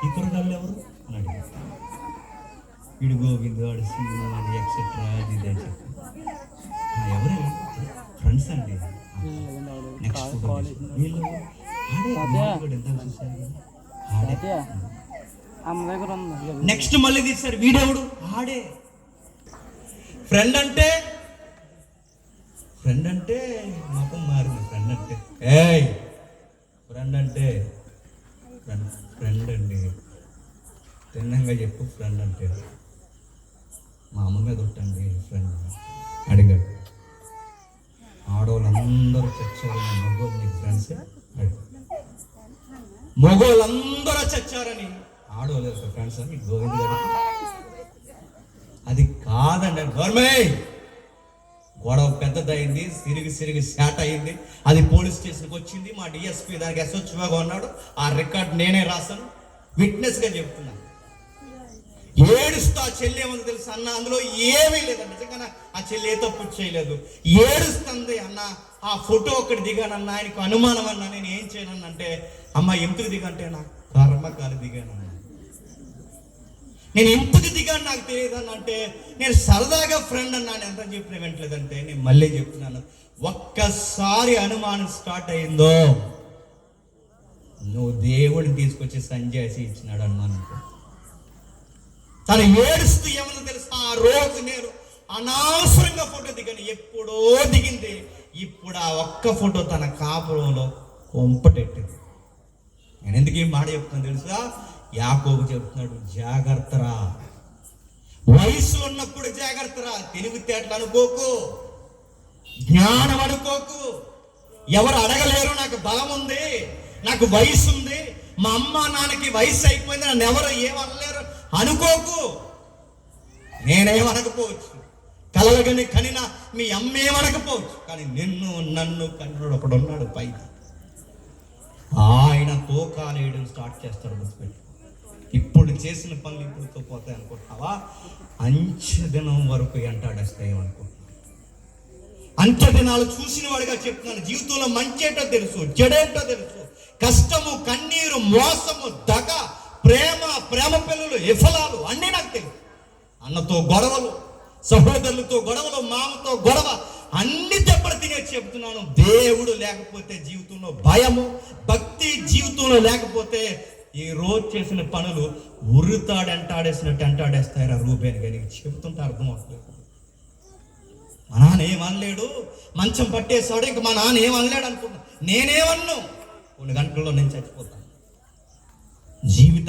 ఈ కుర్రగాళ్ళు ఎవరు అని అడిగారు. వీడు గోవింద్ వాడు సీను అది ఎక్సెట్రా అది ఇది అని చెప్పి ఎవరు ఫ్రెండ్స్ అండి. నెక్స్ట్ వీళ్ళు ఎంత చూసారు. నెక్స్ట్ మళ్ళీ తీశారు. వీడెవడు? ఆడే. ఫ్రెండ్ అంటే ముఖం మారింది. ఫ్రెండ్ అంటే ఫ్రెండ్ అండి. తిన్నంగా చెప్పు. ఫ్రెండ్ అంటే మా అమ్మ మీద కొట్టండి ఫ్రెండ్ అడిగాడు. ఆడవాళ్ళందరూ చచ్చారని మగోళ్ళు ఫ్రెండ్స్ అడిగాడు. మగోళ్ళందరూ చచ్చారని ఆడవాళ్ళు ఫ్రెండ్స్ అని గోవింద్ గారు. అది కాదండి గవర్నమెంట్. గొడవ పెద్దదైంది, సిరిగి స్టార్ట్ అయింది. అది పోలీస్ స్టేషన్కి వచ్చింది. మా డిఎస్పీ దానికి ఎస్హెచ్ఓగా ఉన్నాడు. ఆ రికార్డ్ నేనే రాశాను, విట్నెస్గా చెప్తున్నాను. ఏడుస్తా చెల్లి ఏమని తెలుసు అన్న, అందులో ఏమీ లేదండి. నిజంగా ఆ చెల్లి ఏ తప్పు చేయలేదు. ఏడుస్తుంది అన్న. ఆ ఫోటో ఒకటి దిగానన్న, ఆయనకు అనుమానం అన్నా. నేను ఏం చేయను అంటే, అమ్మ ఎందుకు దిగంటే నా కర్మకాలు దిగానన్న. నేను ఎందుకు దిగాను నాకు తెలియదు అంటే, నేను సరదాగా ఫ్రెండ్ అన్నాను. ఎంత చెప్పిన వెంటలేదంటే, నేను మళ్ళీ చెప్తున్నాను, ఒక్కసారి అనుమానం స్టార్ట్ అయిందో నువ్వు దేవుడిని తీసుకొచ్చి సంజయ్ ఇచ్చినాడు అనుమానంతో. తను ఏడుస్తూ ఏమన్నా తెలుసు, ఆ రోజు నేను అనవసరంగా ఫోటో దిగాను. ఎప్పుడో దిగింది. ఇప్పుడు ఆ ఒక్క ఫోటో తన కాపురంలో కొంపటెట్టింది. నేను ఎందుకు ఈ మాట చెప్తున్నాను తెలుసా? యాకోబు చెప్తున్నాడు, జాగ్రత్తరా. వయసు ఉన్నప్పుడు జాగ్రత్తరా. తెలివితేటలు అనుకోకు, జ్ఞానం అనుకోకు. ఎవరు అడగలేరు, నాకు బలం ఉంది, నాకు వయసు ఉంది, మా అమ్మ నాన్నకి వయసు అయిపోయింది, నన్ను ఎవరు ఏమనలేరు అనుకోకు. నేనేమనకపోవచ్చు, కలలుగని కనిన మీ అమ్మ ఏమనకపోవచ్చు, కానీ నన్ను కన్నోడు ఒకడు ఉన్నాడు పైన. ఆయన తోకాలేయడం స్టార్ట్ చేస్తాడు. గుర్తుపెట్టు. ఇప్పుడు చేసిన పనులు ఇప్పుడుతో పోతాయి అనుకుంటున్నావా? అంచెదినం వరకు ఎంటాడేస్తాయి అనుకుంటున్నావు. అంచెదినాలు చూసిన వాడిగా చెప్తున్నాను. జీవితంలో మంచేటో తెలుసు, చెడేంటో తెలుసు. కష్టము, కన్నీరు, మోసము, దగ, ప్రేమ పిల్లలు, విఫలాలు అన్నీ నాకు తెలుసు. అన్నతో గొడవలు, సహోదరులతో గొడవలు, మామతో గొడవ, అన్ని దెబ్బలు తినే చెప్తున్నాను. దేవుడు లేకపోతే జీవితంలో భయము, భక్తి జీవితంలో లేకపోతే ఈ రోజు చేసిన పనులు ఉరుతాడెంటాడేసినట్టు ఎంటాడేస్తాయరా రూపేని. కానీ చెబుతుంటే అర్థం అవుతుంది. మా నాన్న ఏమనలేడు, మంచం పట్టేశాడు, ఇంక మా నాన్న ఏమనలేడు అనుకున్నా. నేనేమన్ను, కొన్ని గంటల్లో నేను చచ్చిపోతాను. జీవితం